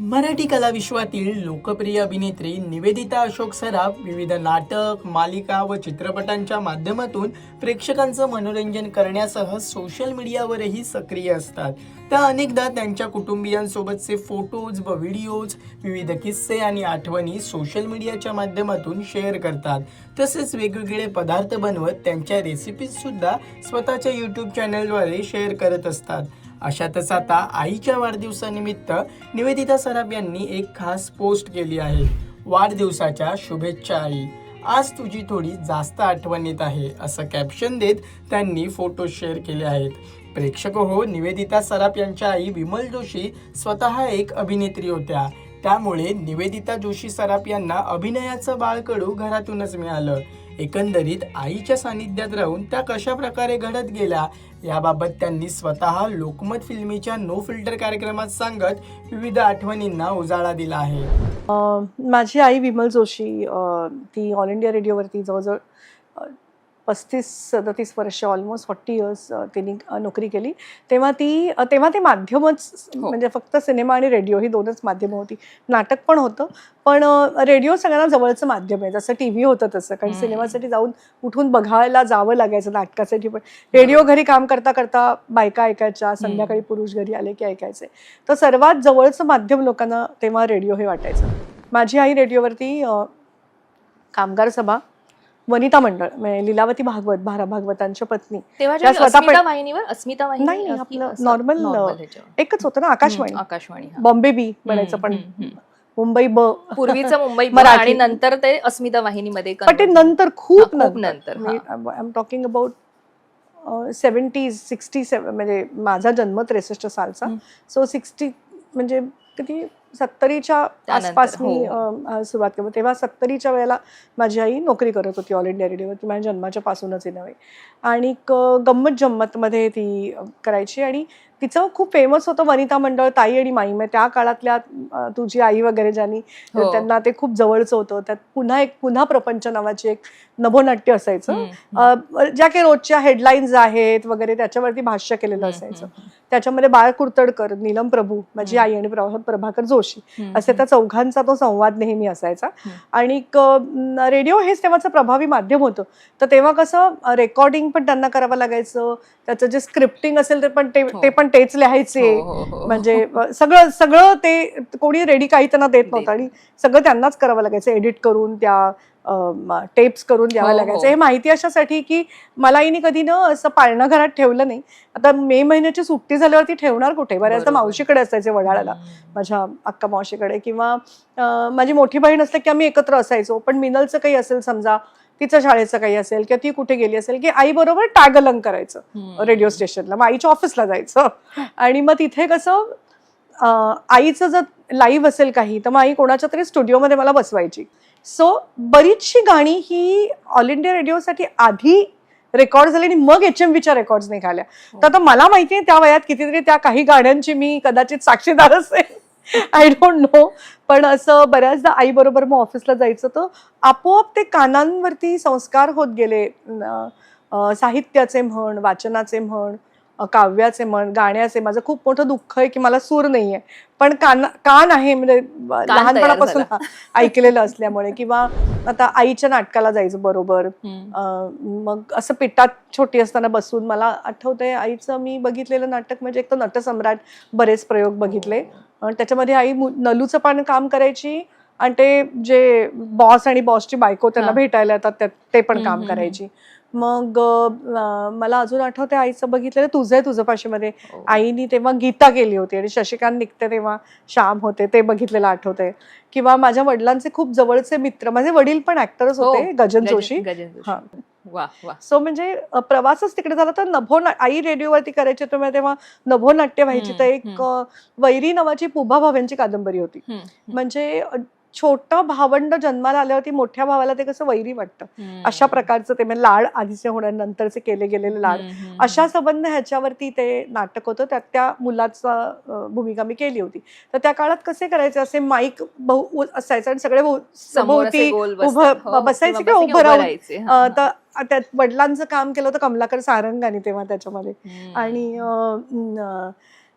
मराठी कला विश्वातील लोकप्रिय अभिनेत्री निवेदिता अशोक सराफ विविध नाटक, मालिका व चित्रपटांच्या माध्यमातून प्रेक्षकांचं मनोरंजन करण्यासह सोशल मीडियावरही सक्रिय असतात. त्या अनेकदा त्यांच्या कुटुंबियांसोबतचे फोटोज व व्हिडिओज, विविध किस्से आणि आठवणी सोशल मीडियाच्या माध्यमातून शेअर करतात. तसेच वेगवेगळे पदार्थ बनवत त्यांच्या रेसिपीज सुद्धा स्वतःच्या यूट्यूब चॅनलद्वारे शेअर करत असतात. अशातच आता आईच्या वाढदिवसानिमित्त निवेदिता सराफ यांनी एक खास पोस्ट केली आहे. वाढदिवसाच्या शुभेच्छा आई, आज तुझी थोडी जास्त आठवण येत आहे, असं कॅप्शन देत त्यांनी फोटो शेअर केले आहेत. प्रेक्षक हो, निवेदिता सराफ यांच्या आई विमल जोशी स्वतः एक अभिनेत्री होत्या. त्यामुळे निवेदिता जोशी सराफ यांना अभिनयाचं बाळकडू घरातूनच मिळालं. एकंदरीत आईच्या सानिध्यात राहून त्या कशा प्रकारे घडत गेल्या याबाबत त्यांनी स्वतः लोकमत फिल्मीच्या नो फिल्टर कार्यक्रमात सांगत विविध आठवणींना उजाळा दिला आहे. माझी आई विमल जोशी ती ऑल इंडिया रेडिओवरती जवळजवळ 35-37 वर्ष, ऑलमोस्ट 40 इयर्स तिने नोकरी केली. तेव्हा ते माध्यमच म्हणजे फक्त सिनेमा आणि रेडिओ ही दोनच माध्यमं होती. नाटक पण होतं, पण रेडिओ सगळ्यांना जवळचं माध्यम आहे. जसं टी व्ही होतं तसं, कारण सिनेमासाठी जाऊन उठून बघायला जावं लागायचं, नाटकासाठी पण रेडिओ घरी काम करता करता बायका ऐकायच्या, संध्याकाळी पुरुष घरी आले की ऐकायचे. तर सर्वात जवळचं माध्यम लोकांना तेव्हा रेडिओ हे वाटायचं. माझी आई रेडिओवरती कामगार सभा, वनिता मंडळ म्हणजे लीलावती भागवत, भारा भागवतांच्या पत्नी, त्या स्वतः वाहिनीवर अस्मिता वाहिनी नाही, आपलं नॉर्मल एकच होतं ना, आकाशवाणी. बॉम्बे बी म्हणायचं, पण मुंबई ब, पूर्वीचं मुंबई मराठी, आणि नंतर ते अस्मिता वाहिनीमध्ये, पण ते नंतर खूप नंतर I am talking about 70s 67, म्हणजे माझा जन्म 63 सालचा. सो 60 म्हणजे किती 70च्या आसपास मी सुरुवात केली. तेव्हा 70च्या वेळेला माझी आई नोकरी करत होती ऑल इंडिया रेडिओवरती, माझ्या जन्माच्या पासूनच इन नव्हे. आणि गंमत जम्मतमध्ये ती करायची आणि तिचं खूप फेमस होतं वनिता मंडळ, ताई आणि माई. म्हणजे त्या काळातल्या तुझी आई वगैरे ज्यांनी, त्यांना ते खूप जवळचं होतं. त्यात पुन्हा प्रपंच नावाची एक नभोनाट्य असायचं, ज्या काही रोजच्या हेडलाईन्स आहेत वगैरे त्याच्यावरती भाष्य केलेलं असायचं. त्याच्यामध्ये बाळ कुर्तडकर, नीलम प्रभू, माझी आई आणि प्रभाकर जोशी असे त्या चौघांचा तो संवाद नेहमी असायचा. आणि रेडिओ हेच तेव्हाचं प्रभावी माध्यम होतं. तर तेव्हा कसं रेकॉर्डिंग पण त्यांना करावं लागायचं, त्याचं जे स्क्रिप्टिंग असेल ते पण तेच लिहायचे. म्हणजे सगळं ते कोणी रेडी काही त्यांना देत नव्हतं आणि सगळं त्यांनाच करावं लागायचं. एडिट करून त्या टेप्स करून द्यावं लागायचं. हे माहिती अशासाठी की मला आईने कधी ना असं पाळणं घरात ठेवलं नाही. आता मे महिन्याची सुट्टी झाल्यावरती ठेवणार कुठे, बऱ्याचदा मावशीकडे असायचे वडाळ्याला, माझ्या अक्का मावशीकडे, किंवा माझी मोठी बहीण असते की आम्ही एकत्र असायचो. पण मिनलचं काही असेल समजा, तिचं शाळेचं काही असेल किंवा ती कुठे गेली असेल की आई बरोबर टॅग अलंग करायचं रेडिओ स्टेशनला, मग आईच्या ऑफिसला जायचं. आणि मग तिथे कसं आईचं जर लाईव्ह असेल काही, तर मग आई कोणाच्या तरी स्टुडिओमध्ये मला बसवायची. सो बरीचशी गाणी ही ऑल इंडिया रेडिओसाठी आधी रेकॉर्ड झाली आणि मग HMVच्या रेकॉर्ड्स निघाल्या. तर आता मला माहिती आहे त्या वयात कितीतरी त्या काही गाण्यांची मी कदाचित साक्षीदार असेल, आय डोंट नो. पण असं बऱ्याचदा आई बरोबर मग ऑफिसला जायचं, तर आपोआप ते कानांवरती संस्कार होत गेले. साहित्याचे म्हण, वाचनाचे म्हण, काव्याचे म्हण, गाण्याचे. माझं खूप मोठं दुःख आहे की मला सूर नाहीये, पण कान आहे, म्हणजे लहानपणापासून ऐकलेलं असल्यामुळे. किंवा आता आईच्या नाटकाला जायचं बरोबर, मग असं पिठात छोटी असताना बसून मला आठवतंय आईचं मी बघितलेलं नाटक म्हणजे एक तर नटसम्राट, बरेच प्रयोग बघितले. त्याच्यामध्ये आई नलूचं पण काम करायची आणि ते जे बॉस आणि बॉसची बायको त्यांना भेटायला येतात ते पण काम करायची. मग मला अजून आठवते आईचं बघितलेलं तुझं पाशीमध्ये, आईनी तेव्हा गीता केली होती आणि शशिकांत निघते तेव्हा श्याम होते, ते बघितलेलं आठवतंय. किंवा माझ्या वडिलांचे खूप जवळचे मित्र, माझे वडील पण ऍक्टरच होते, गजन जोशी. सो म्हणजे प्रवासच तिकडे झाला. तर आई रेडिओवरती करायची तेव्हा नभोनाट्य व्हायची. तर एक वैरी नावाची पुभा भाव्यांची कादंबरी होती. म्हणजे छोटं भावंड जन्माला आल्यावरती मोठ्या भावाला ते कसं वैरी वाटतं, अशा प्रकारचं ते म्हणजे लाड आधीचे होण्यानंतरचे केले गेलेले लाड, अशा संबंध ह्याच्यावरती ते नाटक होतं. त्यात त्या मुलाचा भूमिका मी केली होती. तर त्या काळात कसे करायचे, असे माईक असायचं आणि सगळे सभोवती उभं बसायचे किंवा उभं राहून. तर त्यात वडिलांचं काम केलं होतं कमलाकर सारंगाने तेव्हा त्याच्यामध्ये. आणि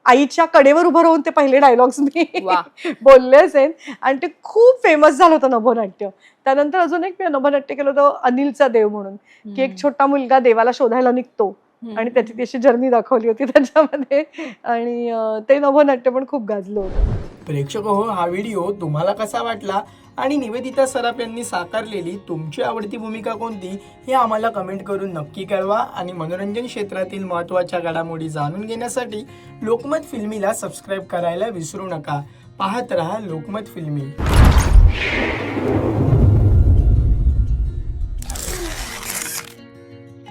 आईच्या कडेवर उभं राहून ते पहिले डायलॉग्स मी वा. बोलले असेल आणि ते खूप फेमस झालं होतं नभोनाट्य. त्यानंतर अजून एक मी नभोनाट्य केलं होतं अनिलचा देव म्हणून, की एक छोटा मुलगा देवाला शोधायला निघतो आणि त्याची ती अशी जर्नी दाखवली होती त्याच्यामध्ये आणि ते नभोनाट्य पण खूप गाजलं होतं. प्रेक्षक हो, हा व्हिडिओ तुम्हाला कसा वाटला आणि निवेदिता सराफ यांनी साकारलेली तुमची आवडती भूमिका कोणती हे आम्हाला कमेंट करून नक्की कळवा. आणि मनोरंजन क्षेत्रातील महत्त्वाच्या घडामोडी जाणून घेण्यासाठी लोकमत फिल्मीला सबस्क्राईब करायला विसरू नका. पाहत रहा लोकमत फिल्मी.